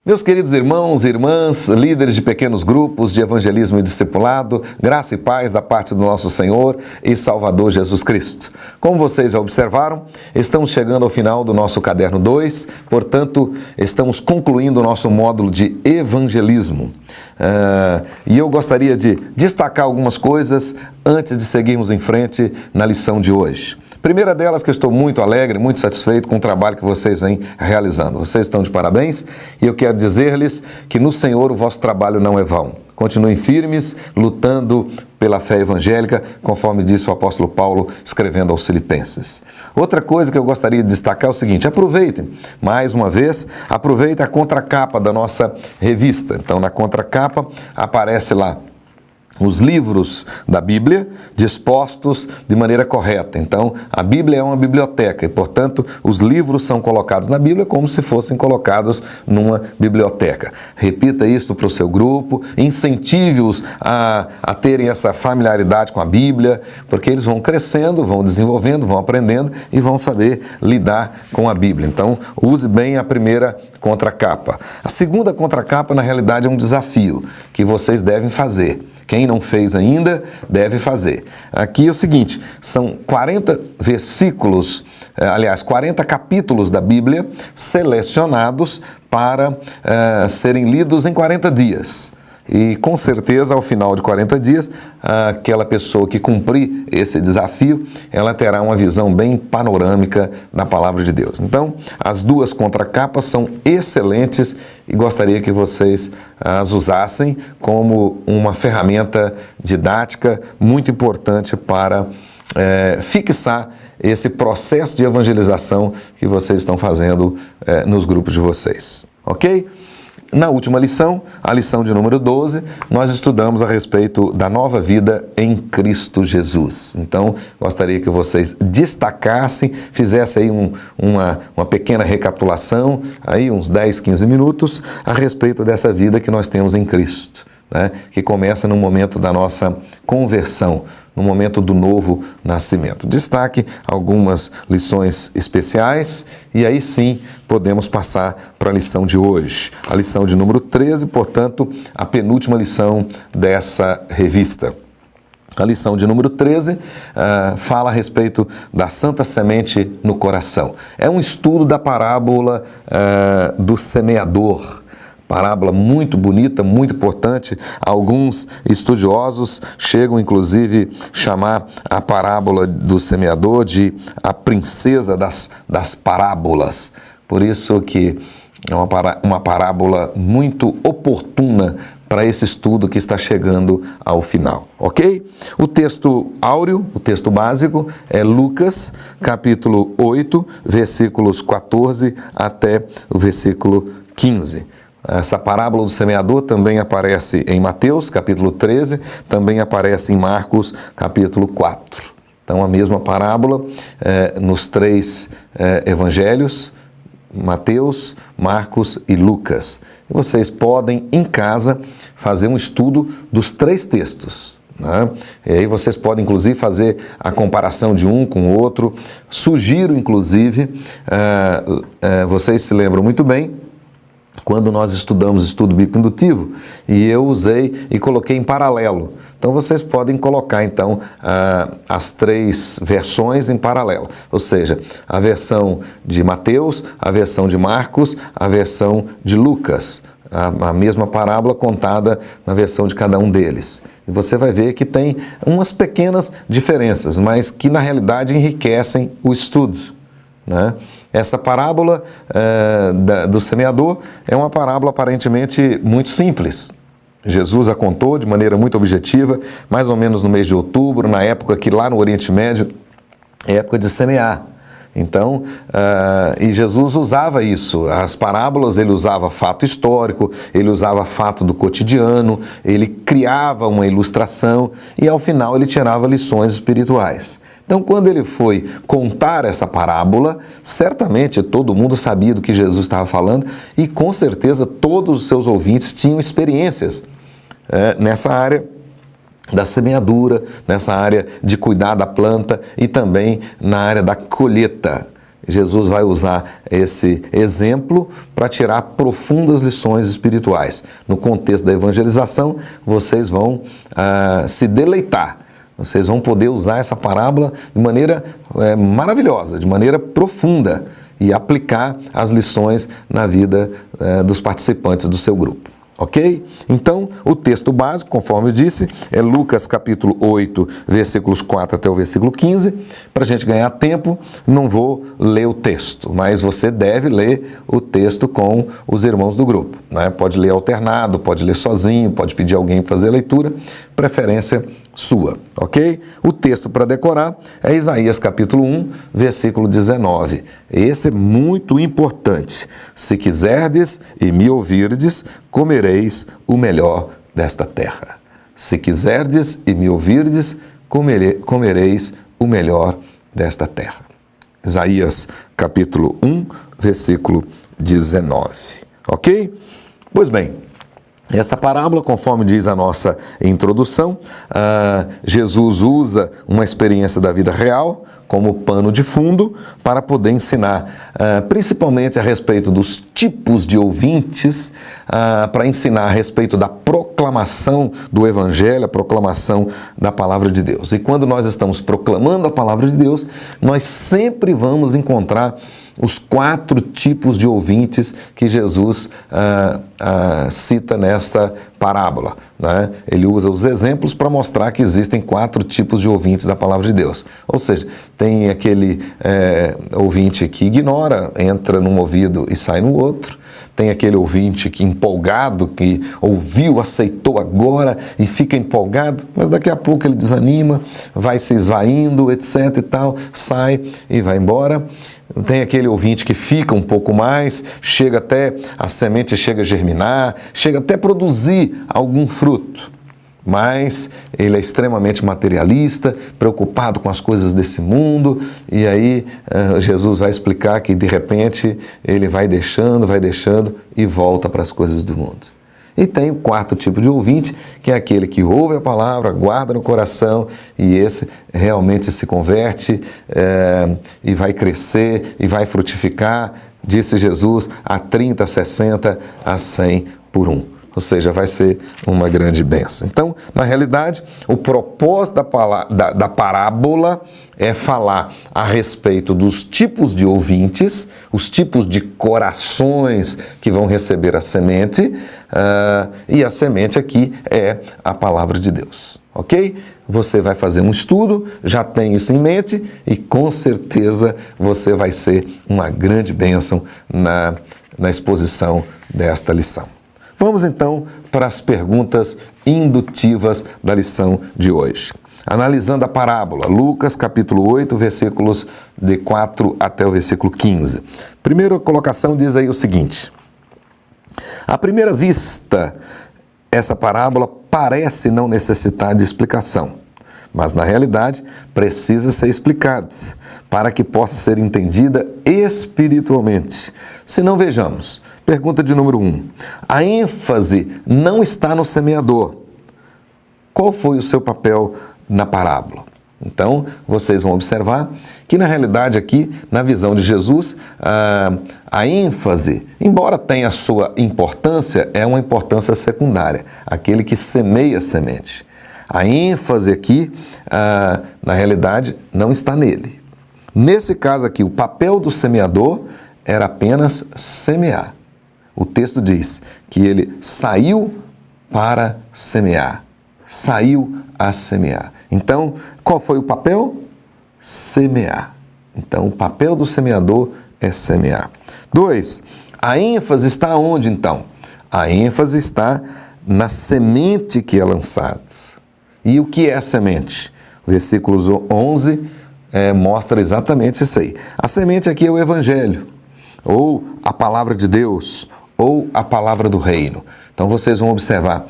Meus queridos irmãos e irmãs, líderes de pequenos grupos de evangelismo e discipulado, graça e paz da parte do nosso Senhor e Salvador Jesus Cristo. Como vocês já observaram, estamos chegando ao final do nosso caderno 2, portanto, estamos concluindo o nosso módulo de evangelismo. E eu gostaria de destacar algumas coisas antes de seguirmos em frente na lição de hoje. Primeira delas, que eu estou muito alegre, muito satisfeito com o trabalho que vocês vêm realizando. Vocês estão de parabéns e eu quero dizer-lhes que no Senhor o vosso trabalho não é vão. Continuem firmes, lutando pela fé evangélica, conforme disse o apóstolo Paulo escrevendo aos Filipenses. Outra coisa que eu gostaria de destacar é o seguinte: aproveitem, mais uma vez, aproveitem a contracapa da nossa revista. Então, na contracapa aparece lá os livros da Bíblia dispostos de maneira correta. Então, a Bíblia é uma biblioteca e, portanto, os livros são colocados na Bíblia como se fossem colocados numa biblioteca. Repita isso para o seu grupo, incentive-os a terem essa familiaridade com a Bíblia, porque eles vão crescendo, vão desenvolvendo, vão aprendendo e vão saber lidar com a Bíblia. Então, use bem a primeira contracapa. A segunda contracapa, na realidade, é um desafio que vocês devem fazer. Quem não fez ainda, deve fazer. Aqui é o seguinte, são 40 versículos, 40 capítulos da Bíblia selecionados para serem lidos em 40 dias. E com certeza, ao final de 40 dias, aquela pessoa que cumprir esse desafio, ela terá uma visão bem panorâmica da palavra de Deus. Então, as duas contracapas são excelentes e gostaria que vocês as usassem como uma ferramenta didática muito importante para fixar esse processo de evangelização que vocês estão fazendo nos grupos de vocês. Ok? Na última lição, a lição de número 12, nós estudamos a respeito da nova vida em Cristo Jesus. Então, gostaria que vocês destacassem, fizessem aí uma pequena recapitulação, aí uns 10, 15 minutos, a respeito dessa vida que nós temos em Cristo, né? Que começa no momento da nossa conversão, no momento do novo nascimento. Destaque algumas lições especiais e aí sim podemos passar para a lição de hoje. A lição de número 13, portanto, a penúltima lição dessa revista. A lição de número 13 fala a respeito da santa semente no coração. É um estudo da parábola do semeador. Parábola muito bonita, muito importante. Alguns estudiosos chegam, inclusive, a chamar a parábola do semeador de a princesa das parábolas. Por isso que é uma parábola muito oportuna para esse estudo que está chegando ao final, ok? O texto áureo, o texto básico, é Lucas, capítulo 8, versículos 14 até o versículo 15. Essa parábola do semeador também aparece em Mateus, capítulo 13, também aparece em Marcos, capítulo 4. Então, a mesma parábola nos três evangelhos, Mateus, Marcos e Lucas. Vocês podem, em casa, fazer um estudo dos três textos, né? E aí vocês podem, inclusive, fazer a comparação de um com o outro. Sugiro, inclusive, vocês se lembram muito bem, quando nós estudamos estudo bíblico indutivo, e eu usei e coloquei em paralelo. Então, vocês podem colocar, então, as três versões em paralelo. Ou seja, a versão de Mateus, a versão de Marcos, a versão de Lucas. A mesma parábola contada na versão de cada um deles. E você vai ver que tem umas pequenas diferenças, mas que, na realidade, enriquecem o estudo, né? Essa parábola do semeador é uma parábola aparentemente muito simples. Jesus a contou de maneira muito objetiva, mais ou menos no mês de outubro, na época que lá no Oriente Médio é época de semear. Então, e Jesus usava isso, as parábolas, ele usava fato histórico, ele usava fato do cotidiano, ele criava uma ilustração e ao final ele tirava lições espirituais. Então, quando ele foi contar essa parábola, certamente todo mundo sabia do que Jesus estava falando e com certeza todos os seus ouvintes tinham experiências nessa área da semeadura, nessa área de cuidar da planta e também na área da colheita. Jesus vai usar esse exemplo para tirar profundas lições espirituais. No contexto da evangelização, vocês vão se deleitar. Vocês vão poder usar essa parábola de maneira maravilhosa, de maneira profunda e aplicar as lições na vida dos participantes do seu grupo. Ok? Então, o texto básico, conforme eu disse, é Lucas capítulo 8, versículos 4 até o versículo 15. Para a gente ganhar tempo, não vou ler o texto, mas você deve ler o texto com os irmãos do grupo, né? Pode ler alternado, pode ler sozinho, pode pedir alguém para fazer a leitura, preferência sua, ok? O texto para decorar é Isaías capítulo 1, versículo 19. Esse é muito importante. Se quiserdes e me ouvirdes, comereis o melhor desta terra. Se quiserdes e me ouvirdes, comereis o melhor desta terra. Isaías capítulo 1, versículo 19. Ok? Pois bem, essa parábola, conforme diz a nossa introdução, Jesus usa uma experiência da vida real como pano de fundo para poder ensinar, principalmente a respeito dos tipos de ouvintes, para ensinar a respeito da proclamação do Evangelho, a proclamação da Palavra de Deus. E quando nós estamos proclamando a Palavra de Deus, nós sempre vamos encontrar os 4 tipos de ouvintes que Jesus cita nesta parábola, né? Ele usa os exemplos para mostrar que existem 4 tipos de ouvintes da Palavra de Deus. Ou seja, tem aquele ouvinte que ignora, entra num ouvido e sai no outro. Tem aquele ouvinte que empolgado, que ouviu, aceitou agora e fica empolgado, mas daqui a pouco ele desanima, vai se esvaindo, etc e tal, sai e vai embora. Tem aquele ouvinte que fica um pouco mais, chega até, a semente chega a germinar, chega até a produzir algum fruto. Mas ele é extremamente materialista, preocupado com as coisas desse mundo, e aí Jesus vai explicar que de repente ele vai deixando e volta para as coisas do mundo. E tem o 4º tipo de ouvinte, que é aquele que ouve a palavra, guarda no coração, e esse realmente se converte e vai crescer e vai frutificar, disse Jesus, a 30, 60, a 100 por 1. Ou seja, vai ser uma grande bênção. Então, na realidade, o propósito da parábola é falar a respeito dos tipos de ouvintes, os tipos de corações que vão receber a semente, e a semente aqui é a palavra de Deus. Ok? Você vai fazer um estudo, já tem isso em mente, e com certeza você vai ser uma grande bênção na exposição desta lição. Vamos então para as perguntas indutivas da lição de hoje. Analisando a parábola, Lucas capítulo 8, versículos de 4 até o versículo 15. Primeira colocação diz aí o seguinte: à primeira vista, essa parábola parece não necessitar de explicação, mas na realidade precisa ser explicada para que possa ser entendida espiritualmente. Se não, vejamos. Pergunta de número 1. A ênfase não está no semeador. Qual foi o seu papel na parábola? Então, vocês vão observar que, na realidade, aqui, na visão de Jesus, a ênfase, embora tenha sua importância, é uma importância secundária, aquele que semeia a semente. A ênfase aqui, na realidade, não está nele. Nesse caso aqui, o papel do semeador era apenas semear. O texto diz que ele saiu para semear. Saiu a semear. Então, qual foi o papel? Semear. Então, o papel do semeador é semear. 2. A ênfase está onde, então? A ênfase está na semente que é lançada. E o que é a semente? Versículos 11 mostra exatamente isso aí. A semente aqui é o Evangelho, ou a palavra de Deus, ou a palavra do reino. Então vocês vão observar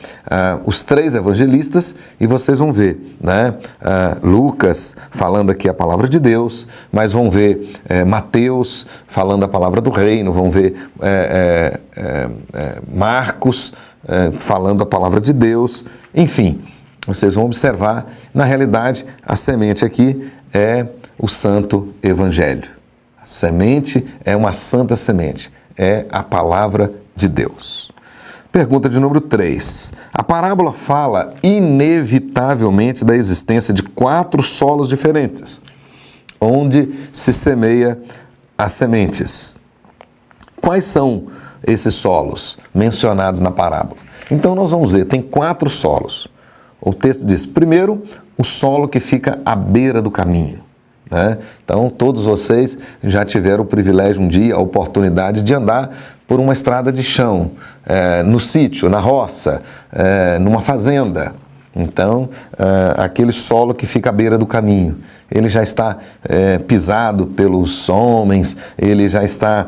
os 3 evangelistas e vocês vão ver, né? Lucas falando aqui a palavra de Deus, mas vão ver Mateus falando a palavra do reino, vão ver Marcos falando a palavra de Deus, enfim. Vocês vão observar, na realidade, a semente aqui é o Santo Evangelho. A semente é uma santa semente, é a palavra de Deus. Pergunta de número 3. A parábola fala inevitavelmente da existência de 4 solos diferentes, onde se semeia as sementes. Quais são esses solos mencionados na parábola? Então nós vamos ver, tem 4 solos. O texto diz, primeiro, o solo que fica à beira do caminho. Né? Então todos vocês já tiveram o privilégio um dia, a oportunidade de andar por uma estrada de chão, no sítio, na roça, numa fazenda. Então, aquele solo que fica à beira do caminho, ele já está pisado pelos homens, ele já está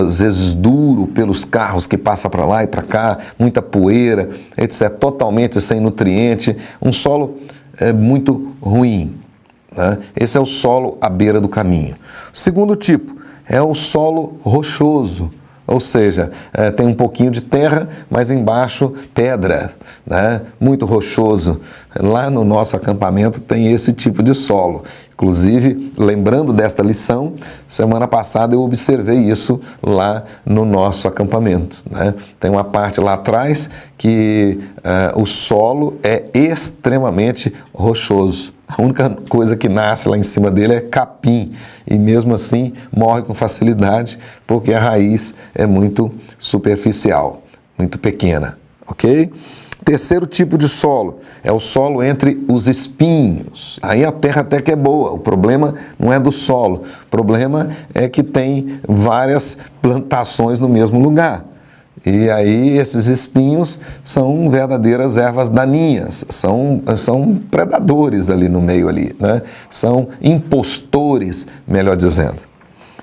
às vezes duro pelos carros que passam para lá e para cá, muita poeira, etc. Totalmente sem nutriente, um solo muito ruim. Né? Esse é o solo à beira do caminho. O segundo tipo é o solo rochoso, ou seja, tem um pouquinho de terra, mas embaixo pedra, né? Muito rochoso. Lá no nosso acampamento tem esse tipo de solo. Inclusive, lembrando desta lição, semana passada eu observei isso lá no nosso acampamento. Né? Tem uma parte lá atrás que o solo é extremamente rochoso. A única coisa que nasce lá em cima dele é capim, e mesmo assim morre com facilidade, porque a raiz é muito superficial, muito pequena, ok? Terceiro tipo de solo é o solo entre os espinhos. Aí a terra até que é boa, o problema não é do solo, o problema é que tem várias plantações no mesmo lugar. E aí esses espinhos são verdadeiras ervas daninhas, são predadores ali no meio ali, né? São impostores, melhor dizendo.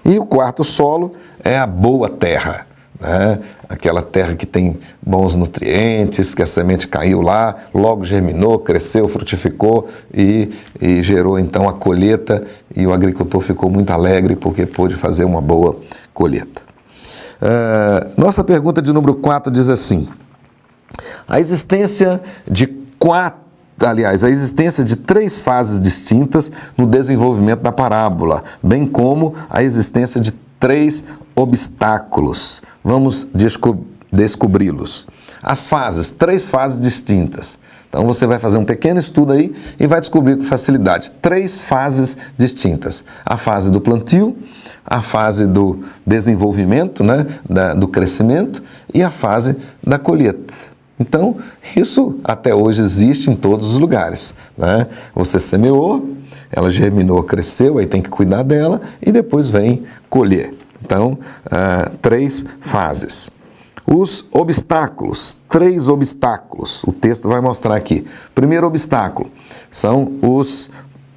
E o quarto solo é a boa terra, né? Aquela terra que tem bons nutrientes, que a semente caiu lá, logo germinou, cresceu, frutificou e gerou então a colheita, e o agricultor ficou muito alegre porque pôde fazer uma boa colheita. Nossa pergunta de número 4 diz assim: a existência de 3 fases distintas no desenvolvimento da parábola, bem como a existência de 3 obstáculos. Vamos descobri-los. As fases, 3 fases distintas. Então você vai fazer um pequeno estudo aí e vai descobrir com facilidade 3 fases distintas. A fase do plantio, a fase do desenvolvimento, né, do crescimento, e a fase da colheita. Então, isso até hoje existe em todos os lugares. Né? Você semeou, ela germinou, cresceu, aí tem que cuidar dela e depois vem colher. Então, 3 fases. Os obstáculos, 3 obstáculos, o texto vai mostrar aqui. Primeiro obstáculo são os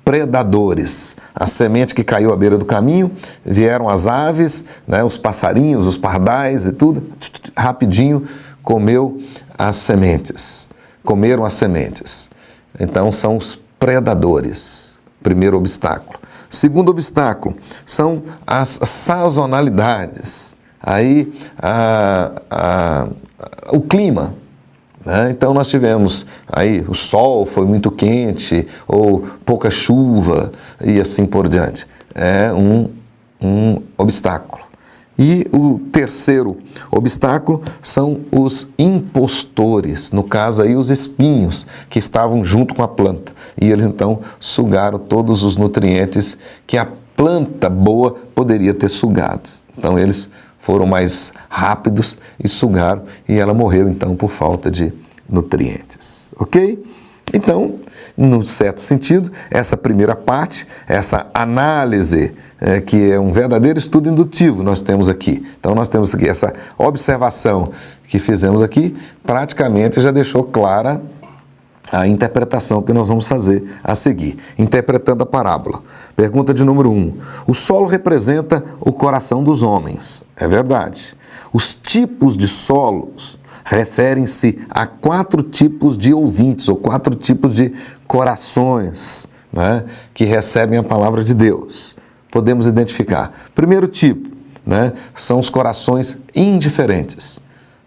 predadores. A semente que caiu à beira do caminho, vieram as aves, né, os passarinhos, os pardais e tudo, rapidinho comeu as sementes. Comeram as sementes. Então são os predadores. Primeiro obstáculo. Segundo obstáculo são as sazonalidades. Aí o clima, né? Então nós tivemos aí o sol foi muito quente ou pouca chuva e assim por diante. É um obstáculo. E o terceiro obstáculo são os impostores, no caso aí os espinhos que estavam junto com a planta. E eles então sugaram todos os nutrientes que a planta boa poderia ter sugado. Então eles foram mais rápidos e sugaram, e ela morreu então por falta de nutrientes, ok? Então, num certo sentido, essa primeira parte, essa análise, que é um verdadeiro estudo indutivo, nós temos aqui. Então, nós temos aqui essa observação que fizemos aqui, praticamente já deixou clara a interpretação que nós vamos fazer a seguir, interpretando a parábola. Pergunta de número 1. O solo representa o coração dos homens. É verdade. Os tipos de solos referem-se a 4 tipos de ouvintes, ou 4 tipos de corações, né, que recebem a palavra de Deus. Podemos identificar. Primeiro tipo, né, são os corações indiferentes.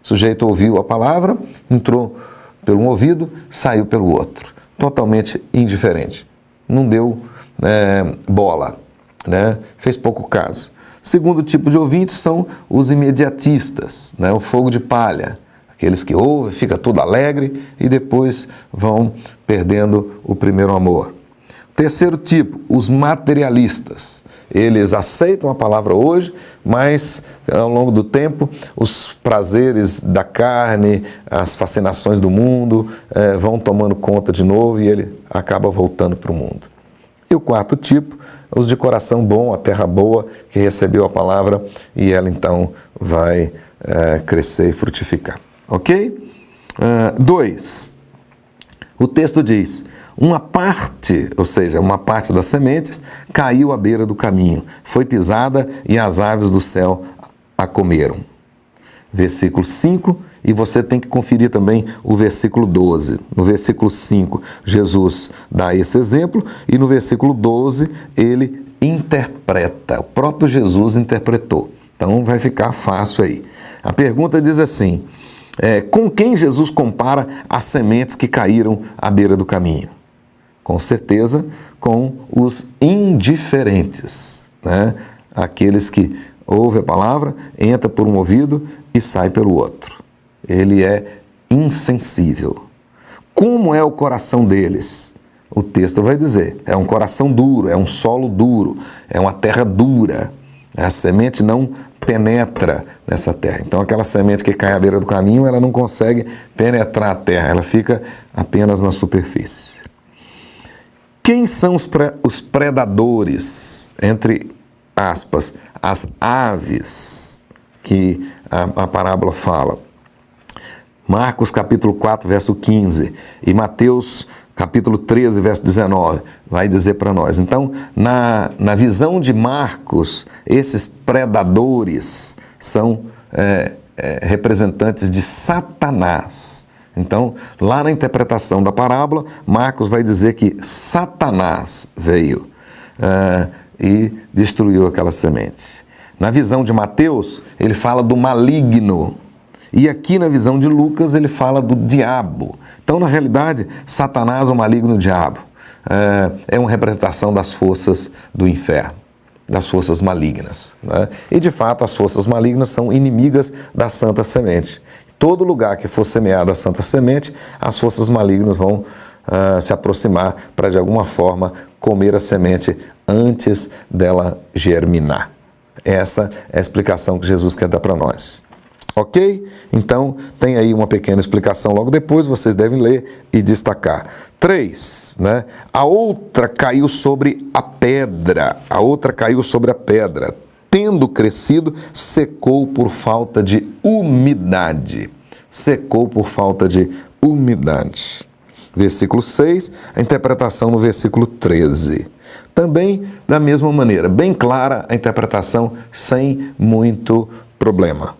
O sujeito ouviu a palavra, entrou pelo um ouvido, saiu pelo outro. Totalmente indiferente. Não deu bola. né? Fez pouco caso. Segundo tipo de ouvintes são os imediatistas, né? O fogo de palha, aqueles que ouvem, fica todo alegre e depois vão perdendo o primeiro amor. Terceiro tipo, os materialistas. Eles aceitam a palavra hoje, mas ao longo do tempo os prazeres da carne, as fascinações do mundo vão tomando conta de novo e ele acaba voltando para o mundo. E o quarto tipo, os de coração bom, a terra boa, que recebeu a palavra e ela então vai crescer e frutificar. Ok? 2. O texto diz, uma parte, ou seja, uma parte das sementes, caiu à beira do caminho, foi pisada e as aves do céu a comeram. Versículo 5, e você tem que conferir também o versículo 12. No versículo 5, Jesus dá esse exemplo, e no versículo 12, ele interpreta, o próprio Jesus interpretou. Então vai ficar fácil aí. A pergunta diz assim, com quem Jesus compara as sementes que caíram à beira do caminho? Com certeza, com os indiferentes, né? Aqueles que ouvem a palavra, entra por um ouvido e sai pelo outro. Ele é insensível. Como é o coração deles? O texto vai dizer, é um coração duro, é um solo duro, é uma terra dura. A semente não penetra nessa terra. Então, aquela semente que cai à beira do caminho, ela não consegue penetrar a terra, ela fica apenas na superfície. Quem são os predadores, entre aspas, as aves que a parábola fala? Marcos capítulo 4, verso 15 e Mateus capítulo 13, verso 19, vai dizer para nós. Então, na visão de Marcos, esses predadores são representantes de Satanás. Então, lá na interpretação da parábola, Marcos vai dizer que Satanás veio e destruiu aquela semente. Na visão de Mateus, ele fala do maligno. E aqui na visão de Lucas, ele fala do diabo. Então, na realidade, Satanás, o maligno, o diabo, é uma representação das forças do inferno, das forças malignas, né? E, de fato, as forças malignas são inimigas da santa semente. Todo lugar que for semeada a santa semente, as forças malignas vão se aproximar para, de alguma forma, comer a semente antes dela germinar. Essa é a explicação que Jesus quer dar para nós. Ok? Então, tem aí uma pequena explicação logo depois, vocês devem ler e destacar. 3, né? A outra caiu sobre a pedra. A outra caiu sobre a pedra. Tendo crescido, secou por falta de umidade. Secou por falta de umidade. Versículo 6, a interpretação no versículo 13. Também, da mesma maneira, bem clara a interpretação, sem muito problema.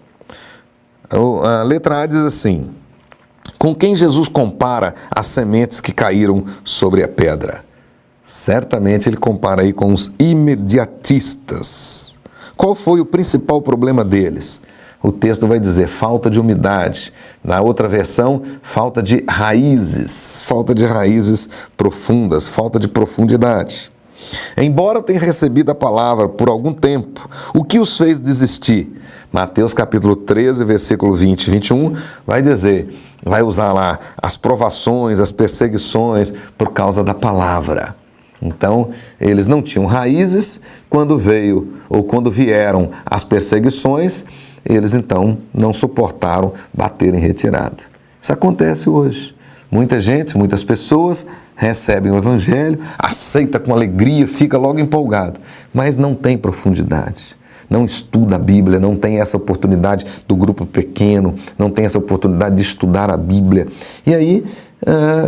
A letra A diz assim, com quem Jesus compara as sementes que caíram sobre a pedra? Certamente ele compara aí com os imediatistas. Qual foi o principal problema deles? O texto vai dizer falta de umidade. Na outra versão, falta de raízes profundas, falta de profundidade. Embora tenha recebido a palavra por algum tempo, o que os fez desistir? Mateus capítulo 13, versículo 20 e 21, vai dizer, vai usar lá as provações, as perseguições por causa da palavra. Então, eles não tinham raízes, quando vieram as perseguições, eles então não suportaram bater em retirada. Isso acontece hoje. Muita gente, muitas pessoas recebem o evangelho, aceita com alegria, fica logo empolgado, mas não tem profundidade. Não estuda a Bíblia, não tem essa oportunidade do grupo pequeno, não tem essa oportunidade de estudar a Bíblia. E aí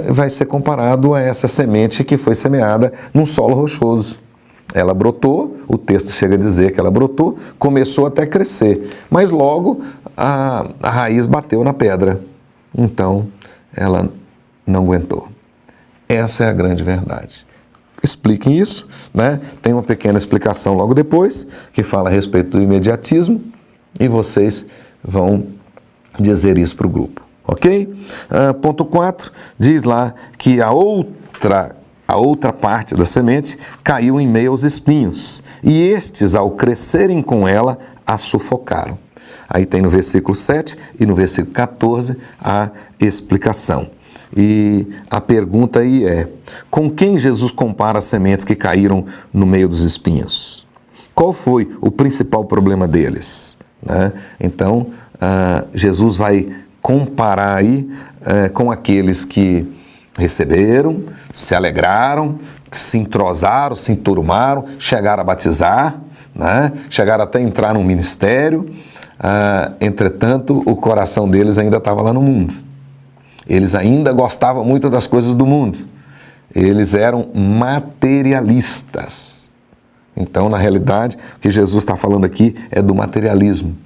vai ser comparado a essa semente que foi semeada num solo rochoso. Ela brotou, o texto chega a dizer que ela brotou, começou até a crescer, mas logo a raiz bateu na pedra. Então, ela não aguentou. Essa é a grande verdade. Expliquem isso, né? Tem uma pequena explicação logo depois, que fala a respeito do imediatismo, e vocês vão dizer isso para o grupo, ok? Ponto 4, diz lá que a outra A outra parte da semente caiu em meio aos espinhos, e estes, ao crescerem com ela, a sufocaram. Aí tem no versículo 7 e no versículo 14 a explicação. E a pergunta aí é: com quem Jesus compara as sementes que caíram no meio dos espinhos? Qual foi o principal problema deles? Então, Jesus vai comparar aí com aqueles que receberam, se alegraram, se entrosaram, se enturmaram, chegaram a batizar, chegaram até a entrar no ministério. Entretanto, o coração deles ainda estava lá no mundo. Eles ainda gostavam muito das coisas do mundo. Eles eram materialistas. Então, na realidade, o que Jesus está falando aqui é do materialismo.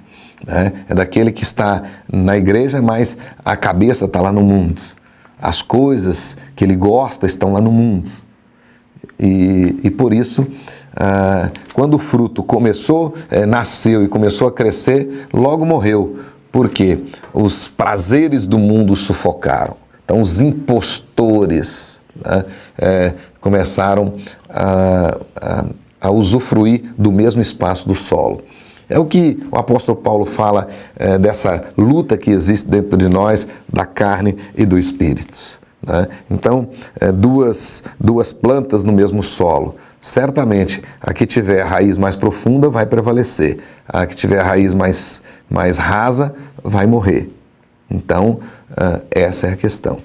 É daquele que está na igreja, mas a cabeça está lá no mundo. As coisas que ele gosta estão lá no mundo. E por isso, quando o fruto nasceu e começou a crescer, logo morreu. Porque os prazeres do mundo sufocaram. Então, os impostores começaram a usufruir do mesmo espaço do solo. É o que o apóstolo Paulo fala dessa luta que existe dentro de nós, da carne e do espírito. Então, duas plantas no mesmo solo. Certamente, a que tiver a raiz mais profunda vai prevalecer. A que tiver a raiz mais rasa vai morrer. Então, essa é a questão.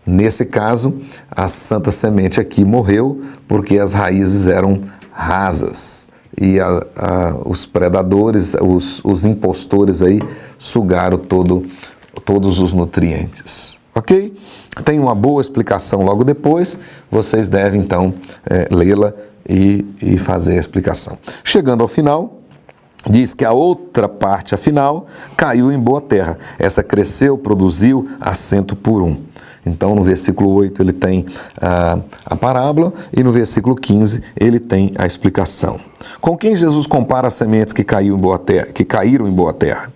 Nesse caso, a santa semente aqui morreu porque as raízes eram rasas. E os predadores, os impostores aí, sugaram todos os nutrientes. Ok? Tem uma boa explicação logo depois. Vocês devem, então, lê-la e fazer a explicação. Chegando ao final, diz que a outra parte, afinal, caiu em boa terra. Essa cresceu, produziu a 100 por 1. Então, no versículo 8 ele tem a parábola e no versículo 15 ele tem a explicação. Com quem Jesus compara as sementes que caíram em boa terra?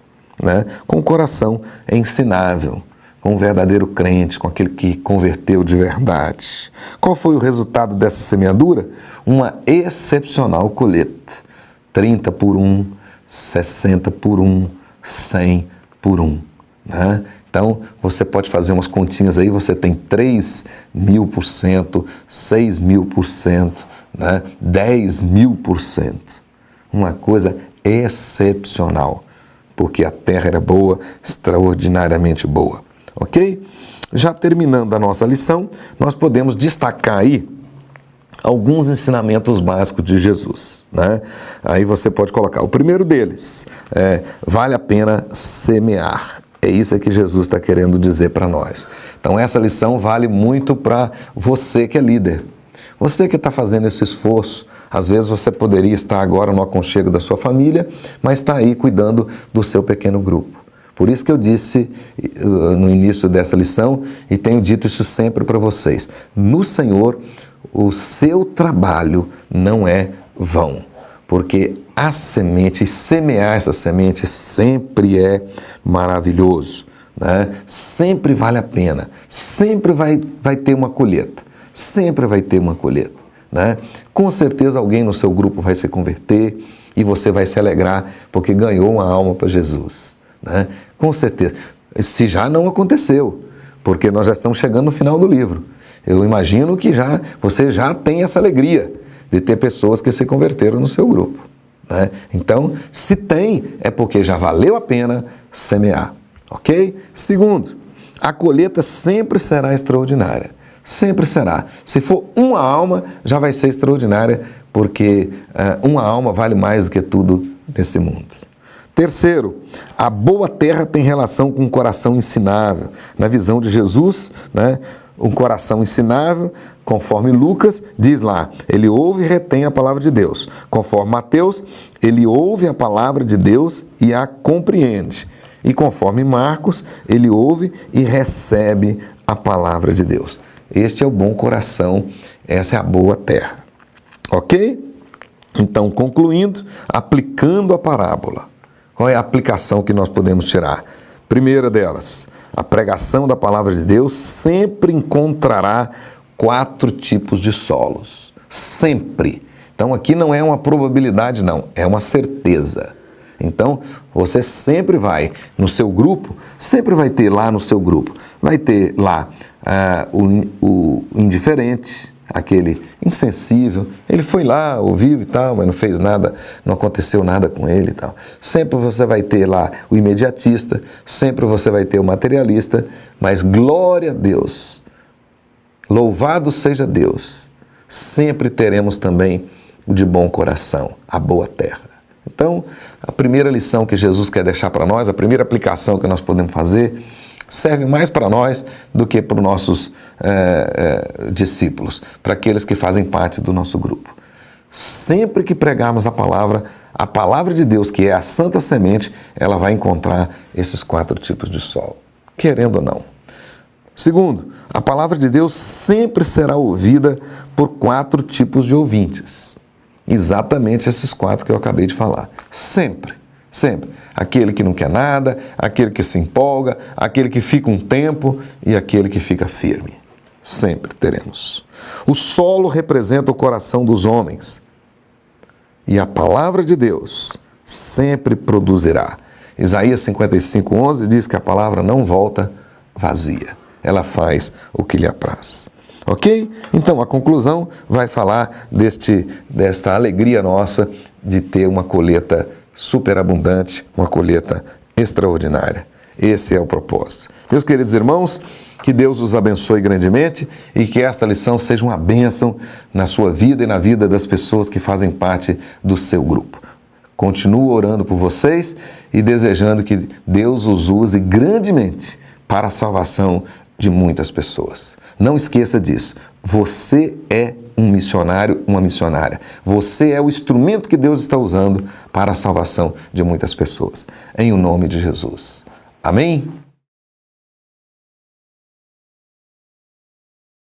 Com o coração ensinável, com o verdadeiro crente, com aquele que converteu de verdade. Qual foi o resultado dessa semeadura? Uma excepcional colheita. 30 por 1, 60 por 1, 100 por 1. Então, você pode fazer umas continhas aí, você tem 3.000%, 6.000%, 10.000%. Uma coisa excepcional, porque a terra era boa, extraordinariamente boa. Ok? Já terminando a nossa lição, nós podemos destacar aí alguns ensinamentos básicos de Jesus. Aí você pode colocar. O primeiro deles vale a pena semear. É isso que Jesus está querendo dizer para nós. Então, essa lição vale muito para você que é líder. Você que está fazendo esse esforço. Às vezes você poderia estar agora no aconchego da sua família, mas está aí cuidando do seu pequeno grupo. Por isso que eu disse no início dessa lição, e tenho dito isso sempre para vocês. No Senhor, o seu trabalho não é vão. Porque a semente, semear essa semente sempre é maravilhoso, Sempre vale a pena, sempre vai ter uma colheita, sempre vai ter uma colheita, Com certeza alguém no seu grupo vai se converter e você vai se alegrar porque ganhou uma alma para Jesus, Com certeza, se já não aconteceu, porque nós já estamos chegando no final do livro. Eu imagino que você já tem essa alegria de ter pessoas que se converteram no seu grupo. Então, se tem, é porque já valeu a pena semear. Ok? Segundo, a colheita sempre será extraordinária. Sempre será. Se for uma alma, já vai ser extraordinária, porque uma alma vale mais do que tudo nesse mundo. Terceiro, a boa terra tem relação com o coração ensinável. Na visão de Jesus, um coração ensinável, conforme Lucas, diz lá, ele ouve e retém a palavra de Deus. Conforme Mateus, ele ouve a palavra de Deus e a compreende. E conforme Marcos, ele ouve e recebe a palavra de Deus. Este é o bom coração, essa é a boa terra. Ok? Então, concluindo, aplicando a parábola. Qual é a aplicação que nós podemos tirar? Primeira delas, a pregação da palavra de Deus sempre encontrará 4 tipos de solos. Sempre. Então aqui não é uma probabilidade, não, é uma certeza. Então você sempre vai no seu grupo, sempre vai ter lá no seu grupo, vai ter lá o indiferente, aquele insensível, ele foi lá, ouviu e tal, mas não fez nada, não aconteceu nada com ele e tal. Sempre você vai ter lá o imediatista, sempre você vai ter o materialista, mas glória a Deus, louvado seja Deus, sempre teremos também o de bom coração, a boa terra. Então, a primeira lição que Jesus quer deixar para nós, a primeira aplicação que nós podemos fazer, serve mais para nós do que para os nossos discípulos, para aqueles que fazem parte do nosso grupo. Sempre que pregarmos a palavra de Deus, que é a santa semente, ela vai encontrar esses 4 tipos de solo, querendo ou não. Segundo, a palavra de Deus sempre será ouvida por 4 tipos de ouvintes. Exatamente esses 4 que eu acabei de falar. Sempre, sempre. Aquele que não quer nada, aquele que se empolga, aquele que fica um tempo e aquele que fica firme. Sempre teremos. O solo representa o coração dos homens. E a palavra de Deus sempre produzirá. Isaías 55:11 diz que a palavra não volta vazia. Ela faz o que lhe apraz. Ok? Então, a conclusão vai falar desta alegria nossa de ter uma colheita superabundante, uma colheita extraordinária. Esse é o propósito. Meus queridos irmãos, que Deus os abençoe grandemente e que esta lição seja uma bênção na sua vida e na vida das pessoas que fazem parte do seu grupo. Continuo orando por vocês e desejando que Deus os use grandemente para a salvação de muitas pessoas. Não esqueça disso. Você é um missionário, uma missionária. Você é o instrumento que Deus está usando para a salvação de muitas pessoas. Em o nome de Jesus. Amém?